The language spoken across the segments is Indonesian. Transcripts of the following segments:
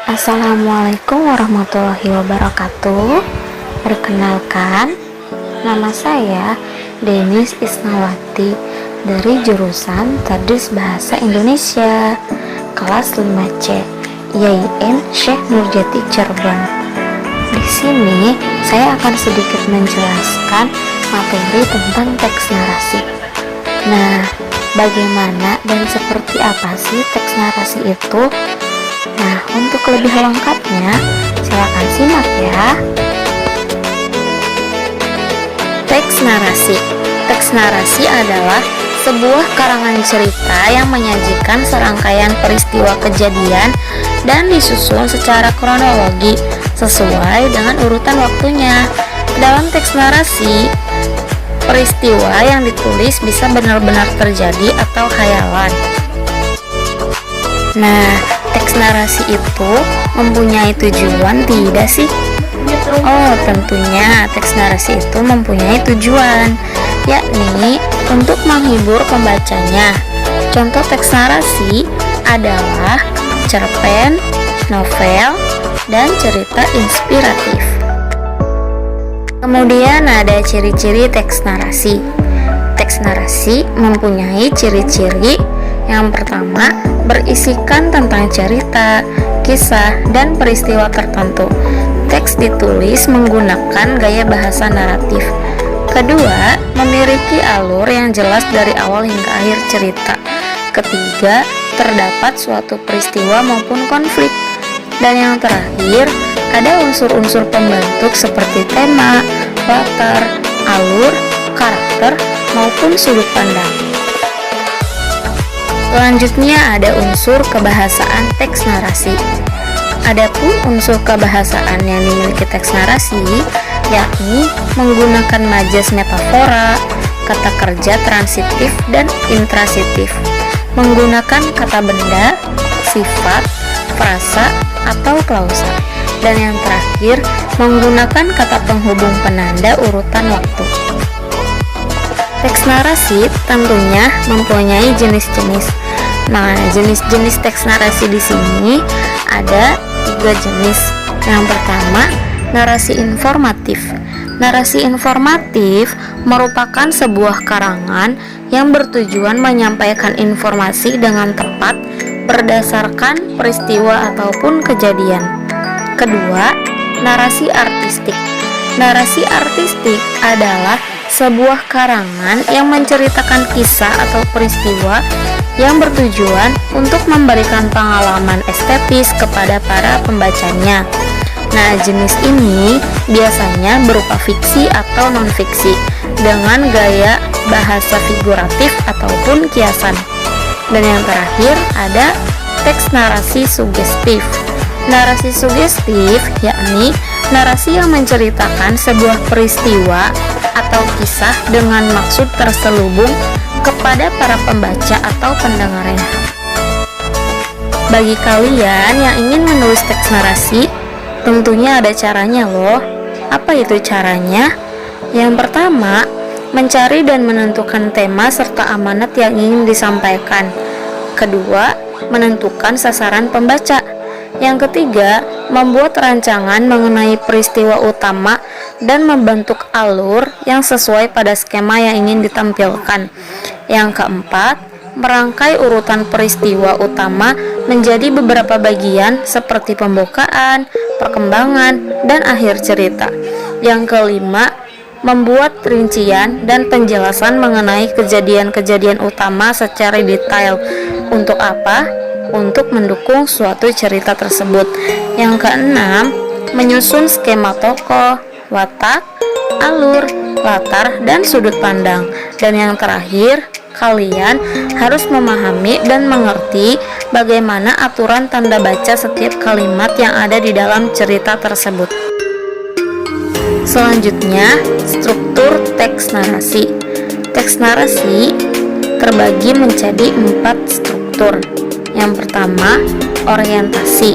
Assalamualaikum warahmatullahi wabarakatuh. Perkenalkan, nama saya Denis Isnawati dari jurusan Tadris Bahasa Indonesia kelas 5C IAIN Syekh Nurjati Cirebon. Di sini saya akan sedikit menjelaskan materi tentang teks narasi. Nah, bagaimana dan seperti apa sih teks narasi itu? Nah, untuk lebih lengkapnya, silakan simak ya. Teks narasi. Teks narasi adalah sebuah karangan cerita yang menyajikan serangkaian peristiwa kejadian dan disusun secara kronologi sesuai dengan urutan waktunya. Dalam teks narasi, peristiwa yang ditulis bisa benar-benar terjadi atau khayalan. Nah, teks narasi itu mempunyai tujuan tidak sih? Oh, tentunya teks narasi itu mempunyai tujuan, yakni untuk menghibur pembacanya. Contoh teks narasi adalah cerpen, novel, dan cerita inspiratif. Kemudian ada ciri-ciri teks narasi. Teks narasi mempunyai ciri-ciri. Yang pertama, berisikan tentang cerita, kisah, dan peristiwa tertentu. Teks ditulis menggunakan gaya bahasa naratif. Kedua, memiliki alur yang jelas dari awal hingga akhir cerita. Ketiga, terdapat suatu peristiwa maupun konflik. Dan yang terakhir, ada unsur-unsur pembentuk seperti tema, latar, alur, karakter, maupun sudut pandang. Selanjutnya ada unsur kebahasaan teks narasi. Adapun unsur kebahasaan yang dimiliki teks narasi yakni menggunakan majas metafora, kata kerja transitif dan intransitif, menggunakan kata benda, sifat, frasa, atau klausa, dan yang terakhir menggunakan kata penghubung penanda urutan waktu. Teks narasi tentunya mempunyai jenis-jenis. Nah, jenis-jenis teks narasi di sini ada 3 jenis. Yang pertama, narasi informatif. Narasi informatif merupakan sebuah karangan yang bertujuan menyampaikan informasi dengan tepat berdasarkan peristiwa ataupun kejadian. Kedua, narasi artistik. Narasi artistik adalah sebuah karangan yang menceritakan kisah atau peristiwa yang bertujuan untuk memberikan pengalaman estetis kepada para pembacanya. Nah, jenis ini biasanya berupa fiksi atau non-fiksi dengan gaya bahasa figuratif ataupun kiasan. Dan yang terakhir ada teks narasi sugestif. Narasi sugestif yakni narasi yang menceritakan sebuah peristiwa atau kisah dengan maksud terselubung kepada para pembaca atau pendengarnya. Bagi kalian yang ingin menulis teks narasi, tentunya ada caranya loh. Apa itu caranya? Yang pertama, mencari dan menentukan tema serta amanat yang ingin disampaikan. Kedua, menentukan sasaran pembaca. Yang ketiga, membuat rancangan mengenai peristiwa utama dan membentuk alur yang sesuai pada skema yang ingin ditampilkan. Yang keempat, merangkai urutan peristiwa utama menjadi beberapa bagian seperti pembukaan, perkembangan, dan akhir cerita. Yang kelima, membuat rincian dan penjelasan mengenai kejadian-kejadian utama secara detail. Untuk apa? Untuk mendukung suatu cerita tersebut. Yang keenam, menyusun skema tokoh, watak, alur, latar, dan sudut pandang. Dan yang terakhir, kalian harus memahami dan mengerti bagaimana aturan tanda baca setiap kalimat yang ada di dalam cerita tersebut. Selanjutnya, struktur teks narasi. Teks narasi terbagi menjadi 4 struktur. Yang pertama, orientasi.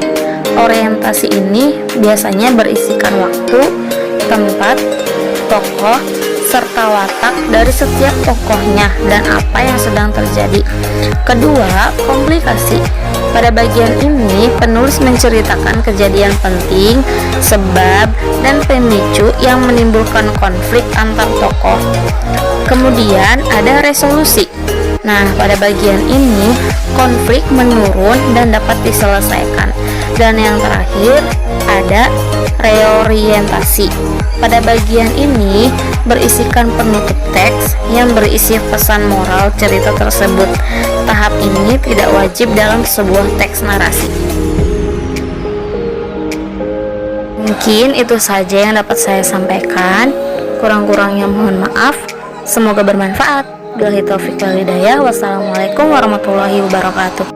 Orientasi ini biasanya berisikan waktu, tempat, tokoh, serta watak dari setiap tokohnya dan apa yang sedang terjadi. Kedua, komplikasi. Pada bagian ini, penulis menceritakan kejadian penting, sebab, dan pemicu yang menimbulkan konflik antar tokoh. Kemudian ada resolusi. Nah, pada bagian ini, konflik menurun dan dapat diselesaikan. Dan yang terakhir, ada reorientasi. Pada bagian ini berisikan penutup teks yang berisi pesan moral cerita tersebut. Tahap ini tidak wajib dalam sebuah teks narasi. Mungkin itu saja yang dapat saya sampaikan. Kurang-kurangnya mohon maaf. Semoga bermanfaat. Billahi taufiq wal hidayah. Wassalamualaikum warahmatullahi wabarakatuh.